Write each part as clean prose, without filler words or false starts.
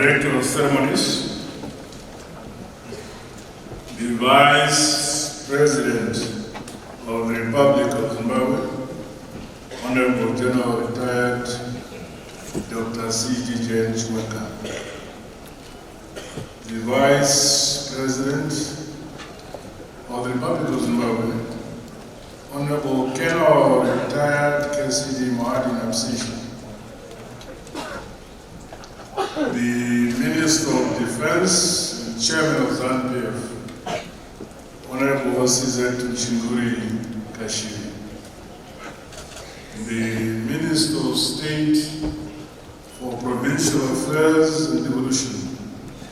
Director of Ceremonies, the Vice President of the Republic of Zimbabwe, Honorable General Retired Dr. C.G. Chimweka, the Vice President of the Republic of Zimbabwe, Honorable Colonel Retired KCD Mahadi Nabsisha, the Minister of Defense and Chairman of ZANU-PF, Honorable CZ Chinguri Kashiri, the Minister of State for Provincial Affairs and Devolution,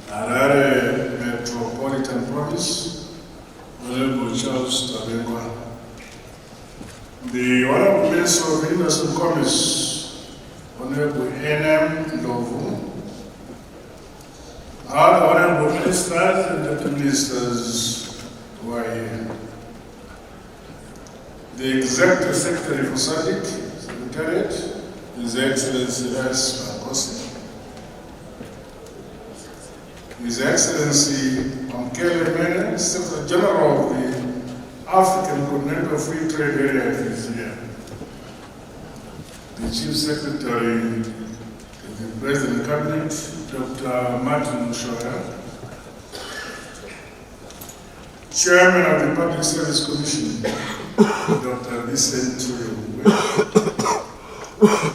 Harare Metropolitan Province, Honorable Charles Tabengwa, the Honorable Minister of Industry and Commerce, Honorable N.M. Ndovu, all the Honorable Ministers and Deputy Ministers who are here, the Executive Secretary for SADC, Secretariat, His Excellency S. Makosi, His Excellency Mkele Mene, Secretary General of the African Continental Free Trade Area is here, the Chief Secretary of the President Cabinet, Dr. Martin Mushoya, Chairman of the Public Service Commission, Dr. Vincent Tuyo,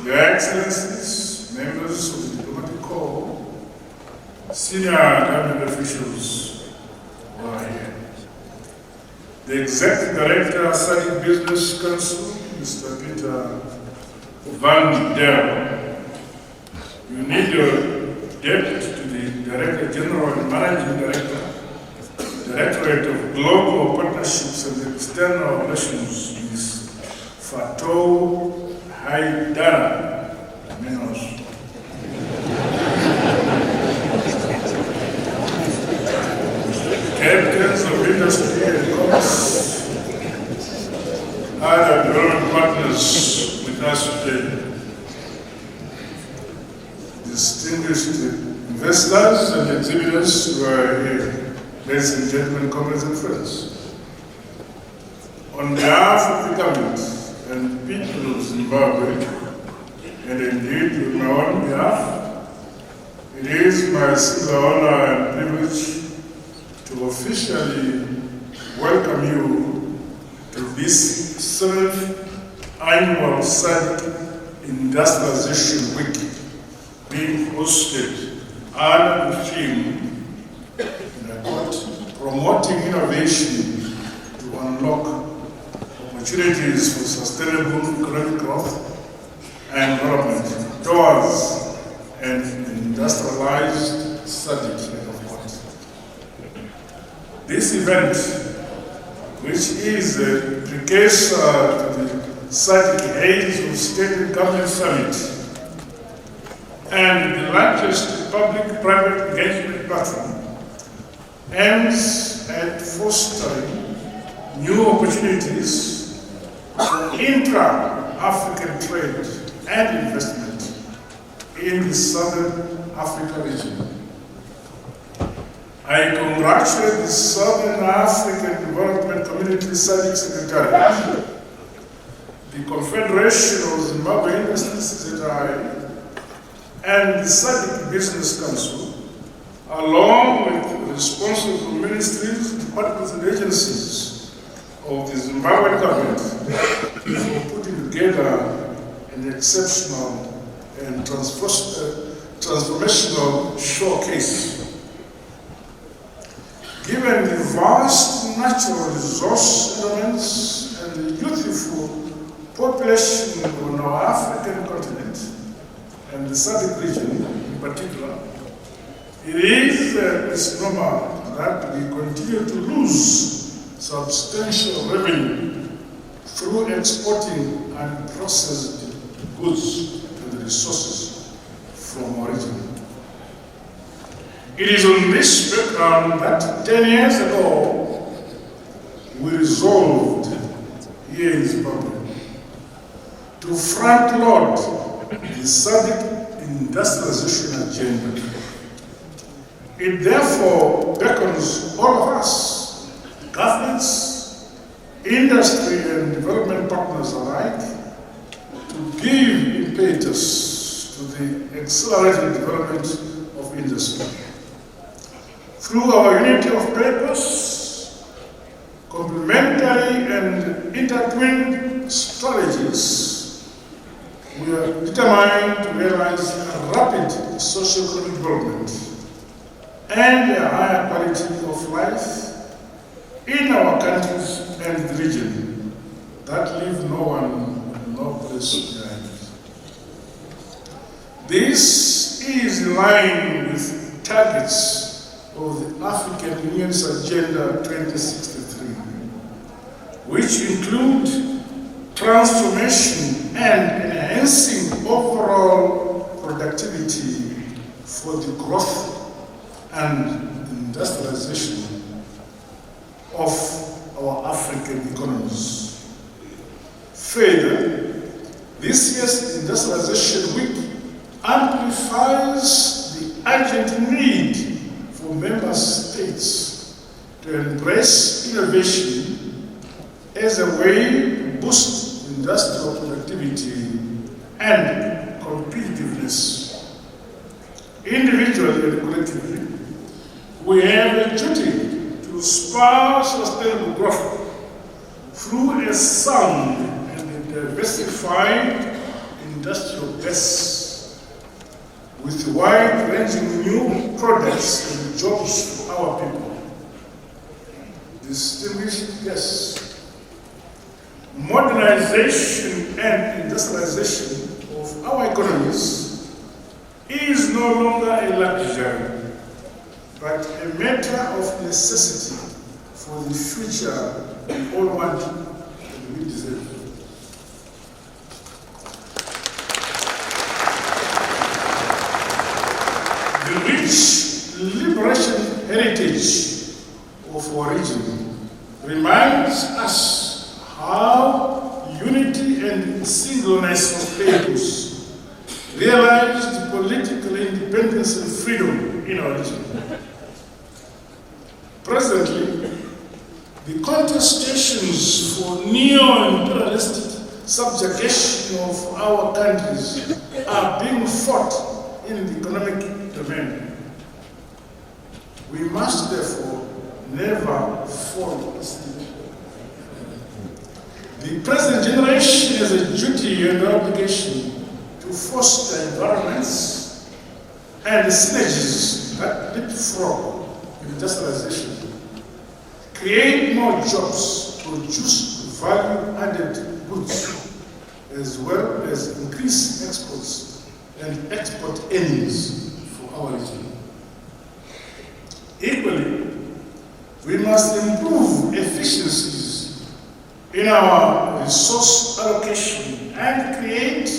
Your Excellencies, members of the Diplomatic Corps, senior government officials who are here, the Executive Director of SADC Business Council, Mr. Peter Van Der, you need your Deputy to the Director General and Managing Director, Directorate of Global Partnerships and External Relations, Ms. Fatou Haidara Menos. Captains of Industry and Commerce, other development partners with us today, distinguished investors and exhibitors who are here, ladies and gentlemen, comrades and friends. On behalf of the government and people of Zimbabwe, and indeed on my own behalf, it is my singular honor and privilege to officially welcome you to this 7th annual SADC Industrialization Week, being hosted under the theme, and I quote, promoting innovation to unlock opportunities for sustainable economic growth and development towards an industrialized SADC. This event, which is a precursor to the SADC Aids of State and Government Summit, and the largest public-private engagement platform, aims at fostering new opportunities for intra-African trade and investment in the Southern Africa region. I congratulate the Southern African Development Community SADC Secretariat, the Confederation of Zimbabwe Industries (ZI), and the SADC Business Council, along with the responsible ministries, departments, and agencies of the Zimbabwean government for putting together an exceptional and transformational showcase. Given the vast natural resource elements and the youthful population on our African continent, and the SADC region in particular, it is a misnomer that we continue to lose substantial revenue through exporting unprocessed goods and resources from our region. It is on this background that 10 years ago, we resolved here in Zimbabwe to front-load the SADC industrialization agenda It therefore beckons all of us, governments, industry and development partners alike, to give impetus to the accelerated development of industry. Through our unity of purpose, complementary and intertwined strategies, we are determined to realize a rapid socio-economic development and a higher quality of life in our countries and the region that leave no one, no place behind. This is in line with targets of the African Union's Agenda 2063, which include transformation and enhancing overall productivity for the growth and industrialization of our African economies. Further, this year's Industrialization Week amplifies the urgent need for member states to embrace innovation as a way to boost industrial productivity and competitiveness. Individually and collectively, we have a duty to spur sustainable growth through a sound and a diversified industrial base with wide-ranging new products and jobs for our people. Distinguished guests, modernization and industrialization of our economies is no longer a luxury, but a matter of necessity for the future we all want and we deserve. The rich liberation heritage of our region reminds us how unity and singleness of purpose realized political independence and freedom in our region. Presently, the contestations for neo-imperialistic subjugation of our countries are being fought in the economic domain. We must therefore never fall asleep. The present generation has a duty and obligation to foster environments and synergies that leapfrog industrialization, create more jobs, produce value-added goods, as well as increase exports and export earnings for our region. Equally, we must improve efficiencies in our resource allocation and create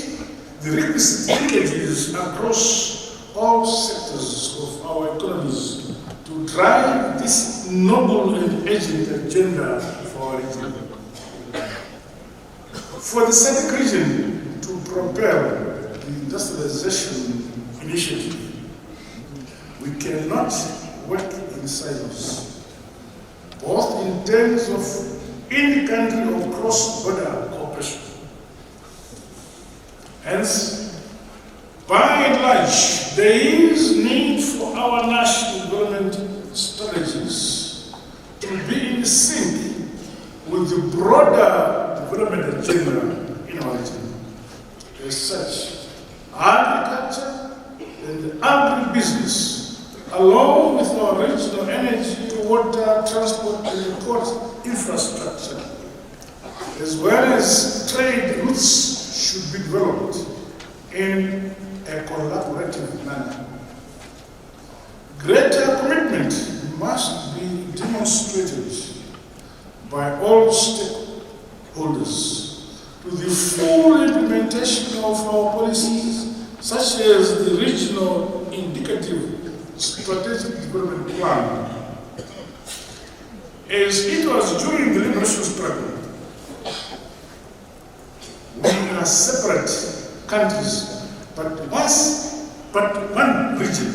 the requisite linkages across all sectors of our economies to drive this noble and urgent agenda for our region. For the Sadc region to propel the industrialization initiative, we cannot work in silos, both in terms of in-country or cross-border cooperation. Hence, by and large, there is need for our national development strategies to be in sync with the broader development agenda in our region. As such, agriculture and agribusiness, along with our regional energy, water, transport, and port infrastructure, as well as trade routes, should be developed in a collaborative manner. Greater commitment must be demonstrated by all stakeholders to the full implementation of our policies, such as the Regional Indicative Strategic Development Plan. As it was during the liberation struggle, we are separate countries, but one region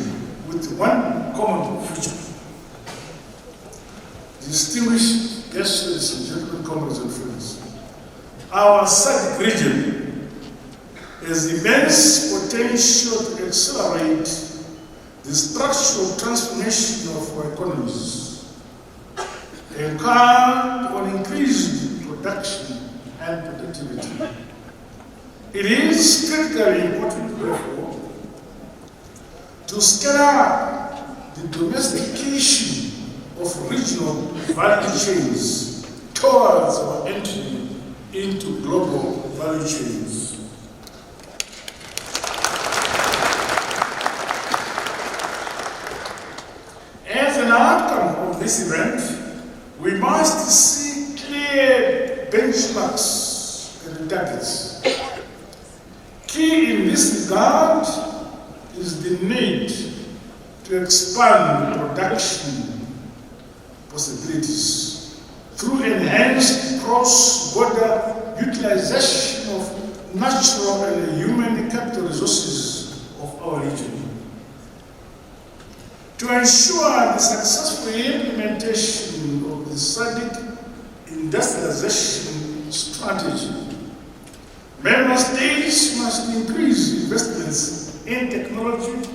with one common future. Distinguished guests, ladies and gentlemen, comrades and friends, our SADC region has immense potential to accelerate the structural transformation of our economies and count on increased production and productivity. It is critically important, therefore, to scale up the domestication of regional value chains towards our entry into global value chains. As an outcome of this event, we must see clear benchmarks and targets. Key in this regard is the need to expand production possibilities through enhanced cross-border utilization of natural and human capital resources of our region. To ensure the successful implementation of the SADC industrialization strategy, member states must increase investments in technology,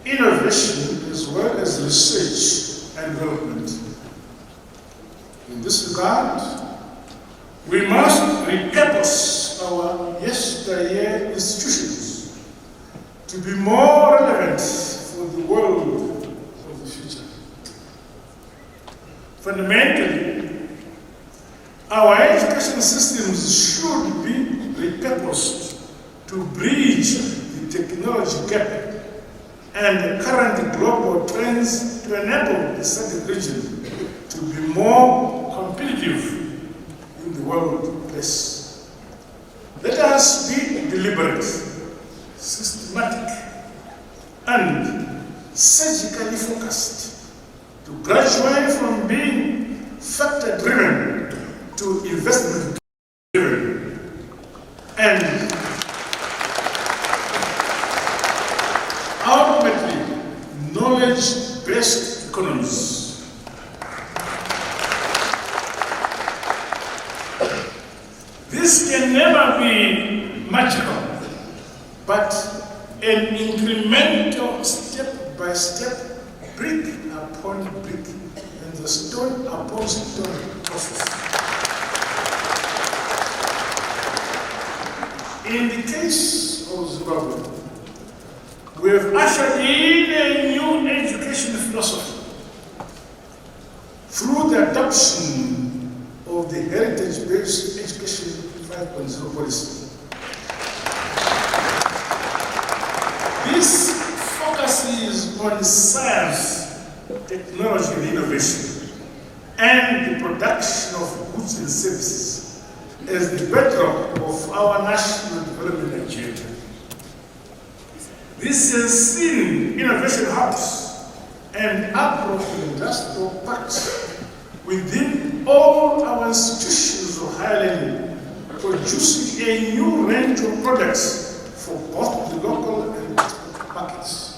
innovation, as well as research and development. In this regard, we must repurpose our yesteryear institutions to be more relevant for the world of the future. Fundamentally, our education systems should be repurposed to bridge the technology gap and the current global trends to enable the SADC region to be more competitive in the workplace. Let us be deliberate, systematic, and surgically focused to graduate from being factor-driven to investment-driven, and ultimately knowledge-based economies. This can never be magical, but an incremental, step-by-step, brick upon brick, and the stone upon stone process. In the case of Zimbabwe, we have ushered in a new education philosophy through the adoption of the heritage-based education 5.0 policy. This focuses on science, technology, and innovation, and the production of goods and services as the bedrock of our national development agenda. This has seen innovation hubs and agro-industrial parks within all our institutions of higher learning, producing a new range of products for both the local and export markets.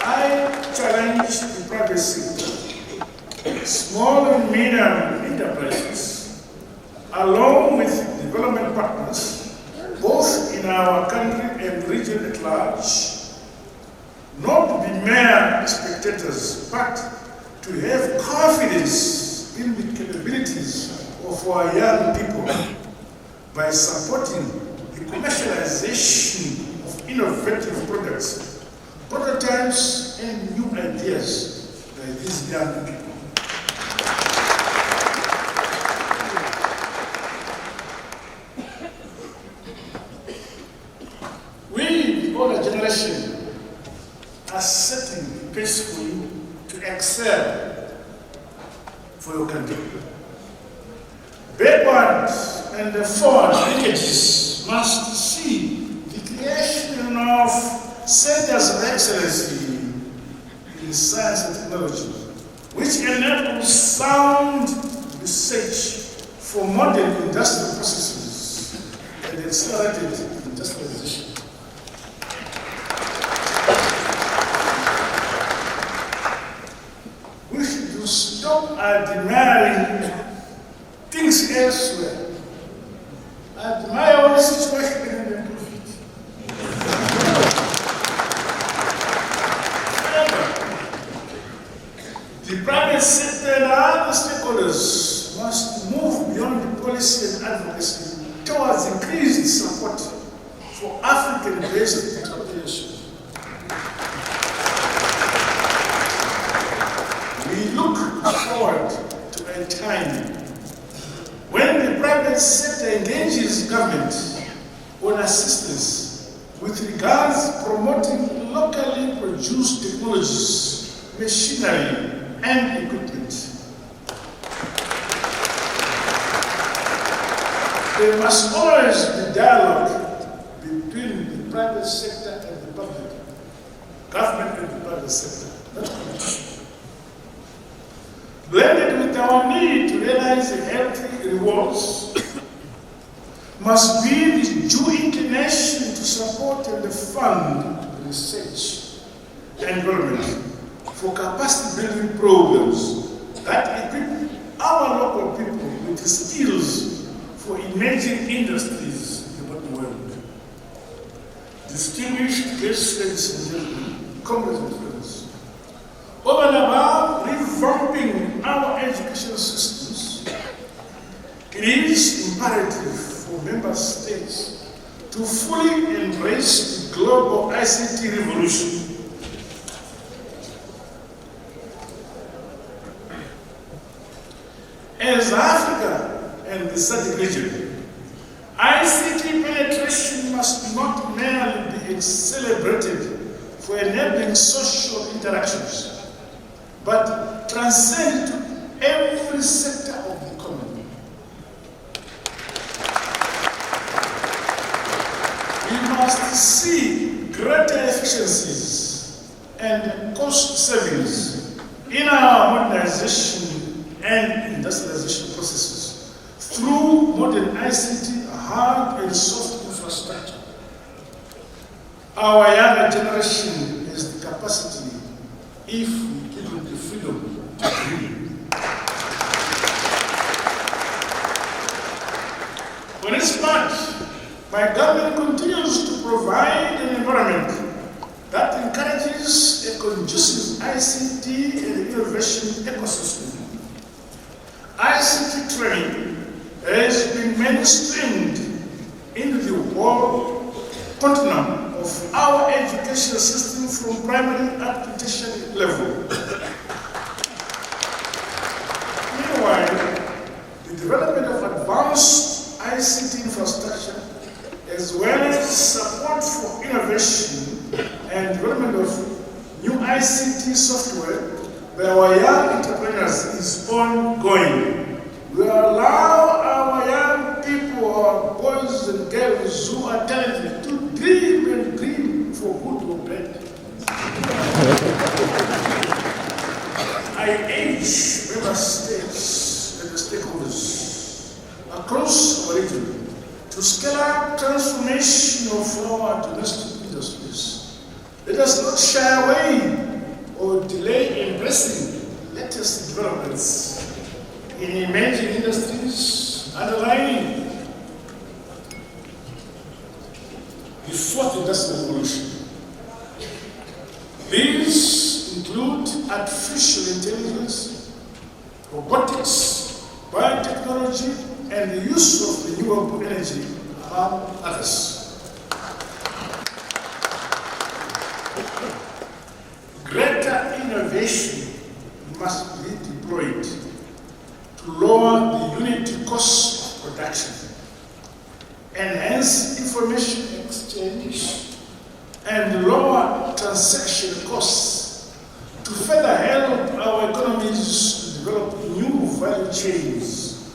I challenge the private sector, small and medium enterprises, along with development partners, both in our country and region at large, not to be mere spectators, but to have confidence in the capabilities of our young people by supporting the commercialization of innovative products, prototypes, and new ideas by these young people. Are setting peacefully to excel for your country. Backward and the forward linkages must see the creation of centers of excellency in science and technology, which enables sound research for modern industrial processes and accelerated industrialization. private sector and other stakeholders must move beyond the policy and advocacy towards increased support for African-based entrepreneurship. We look forward to a time when the private sector engages government on assistance with regards to promoting locally produced technologies, machinery, and equipment. There must always be dialogue between the private sector and the public, government and the private sector, not competition. Blended with our need to realize healthy rewards must be the due inclination to support and fund research and development for capacity building programs that equip our local people with the skills for emerging industries in the modern world. Distinguished guests, ladies and gentlemen, comrades and friends, over and above revamping our education systems, it is imperative for member states to fully embrace the global ICT revolution. As Africa and the Sadc region, ICT penetration must not merely be celebrated for enabling social interactions, but transcend to every sector of the economy. We must see greater efficiencies and cost savings in our modernization and industrialization processes through modern ICT, hard and soft infrastructure. Our younger generation has the capacity, if we give them the freedom, to dream. On its part, my government continues to provide an environment that encourages a conducive ICT and innovation ecosystem. ICT training has been mainstreamed into the whole continuum of our education system from primary up to tertiary level. Meanwhile, the development of advanced ICT infrastructure as well as support for innovation and development of new ICT software by our young entrepreneurs is ongoing. We allow our young people, our boys and girls who are talented, to dream and dream for good or bad. I urge member states and the stakeholders across our region to scale up transformation of our domestic industries. Let us not shy away or delay embracing latest developments in emerging industries, underlining the fourth industrial revolution. These include artificial intelligence, robotics, biotechnology, and the use of renewable energy, among others. Greater innovation must be deployed to lower the unit cost of production, enhance information exchange, and lower transaction costs to further help our economies to develop new value chains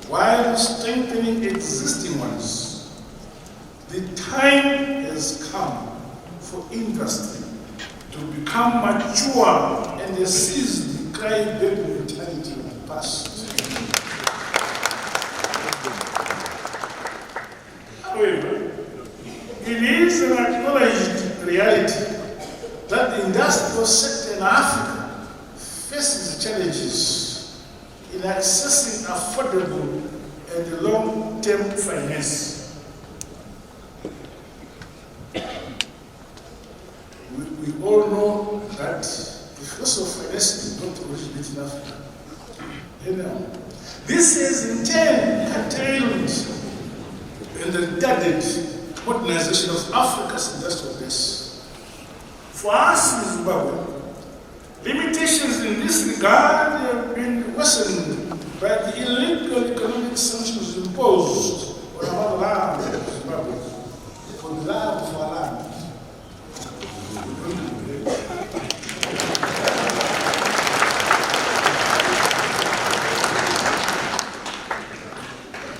while strengthening existing ones. The time has come for industry to become mature and seize the cry-baby mentality of the past. However, it is an acknowledged reality that the industrial sector in Africa faces challenges in accessing affordable and long-term finance. We all know that the philosophy of finance did not originate in Africa. This has in turn curtailed and retarded modernization of Africa's industrial base. For us in Zimbabwe, limitations in this regard have been worsened by the illegal economic sanctions imposed on our land of Zimbabwe for the love of our land.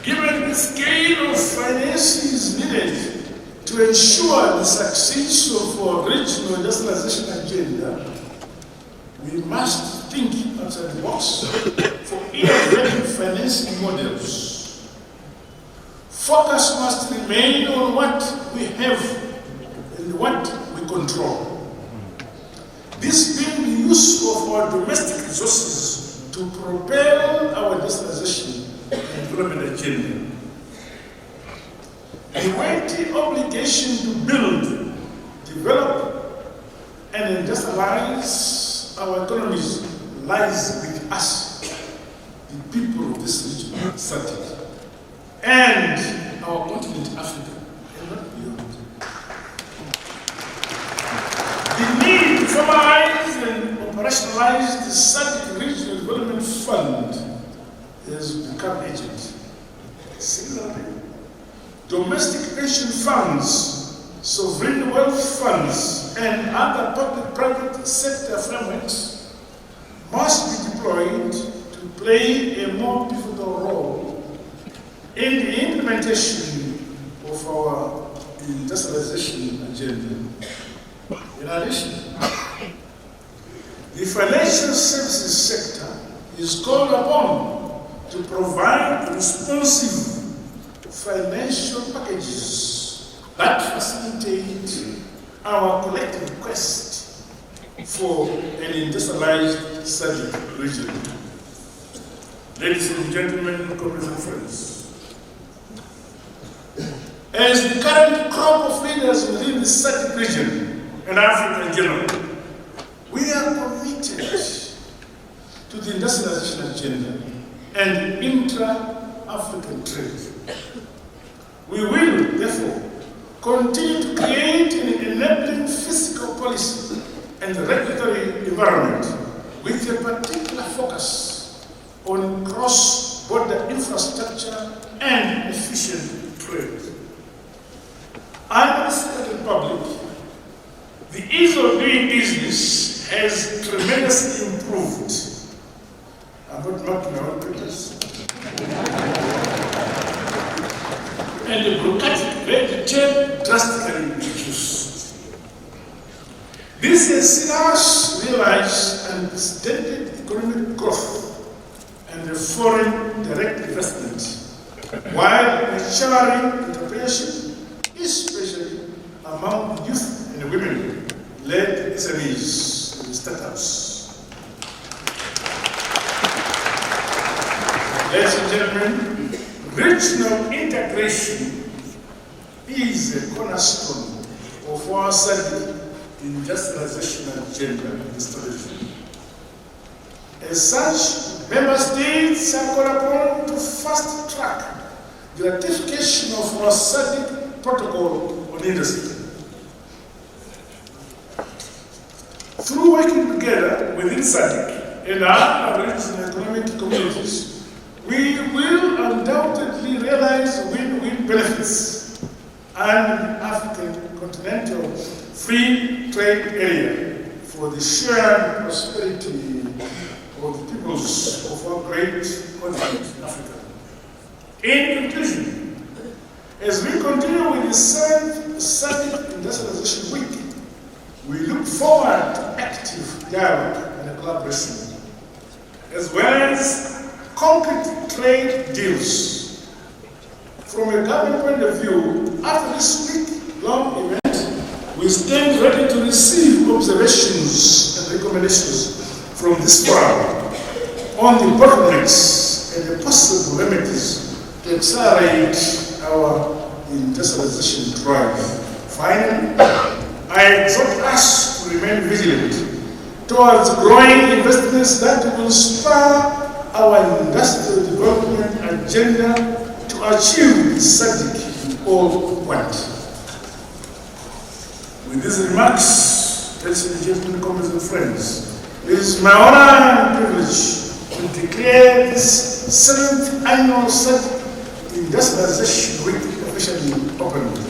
Given the scale of finances needed to ensure the success of our regional industrialization agenda, we must think outside the box for innovative financing models. Focus must remain on what we have and what we control. This being the use of our domestic resources to propel our industrialization and development agenda. The weighty obligation to build, develop, and industrialize our economies lies with us, the people of this region, SADC, and our continent, Africa, and not beyond. The need to formalize and operationalize the SADC Regional Development Fund has become urgent. Similarly, domestic pension funds, sovereign wealth funds, and other public-private sector frameworks must be deployed to play a more pivotal role in the implementation of our industrialization agenda. In addition, the financial services sector is called upon to provide responsive financial packages that facilitate our collective quest for an industrialized SADC region. Ladies and gentlemen, comrades and friends, as the current crop of leaders within the SADC region and Africa in general, we are committed to the industrialization agenda and intra-African trade. We will, therefore, continue to create an enabling fiscal policy and regulatory environment with a particular focus on cross-border infrastructure and efficient trade. Under the Second Republic, the ease of doing business has tremendously improved. I'm not marking my own papers. And the bureaucratic red tape drastically reduced. This has seen us realize unprecedented economic growth and the foreign direct investment, while maturing entrepreneurship, especially among the youth and the women-led SMEs and startups. Ladies and gentlemen, regional integration is a cornerstone of our SADC industrialization agenda in this region. As such, member states are called upon to fast track the ratification of our SADC protocol on industry. Through working together within SADC and our regional economic communities, we will undoubtedly realize win-win benefits and African continental free trade area for the shared prosperity of the peoples of our great continent, Africa. In conclusion, as we continue with the SADC Industrialization Week, we look forward to active dialogue and collaboration, as well as concrete trade deals. From a government point of view, after this week-long event, we stand ready to receive observations and recommendations from this forum on the bottlenecks and the possible remedies to accelerate our industrialization drive. Finally, I exhort us to remain vigilant, towards growing investments that will spur our industrial development agenda to achieve the SADC we all want. With these remarks, ladies and gentlemen, comrades and friends, it is my honor and privilege to declare this 7th annual SADC Industrialization Week officially open.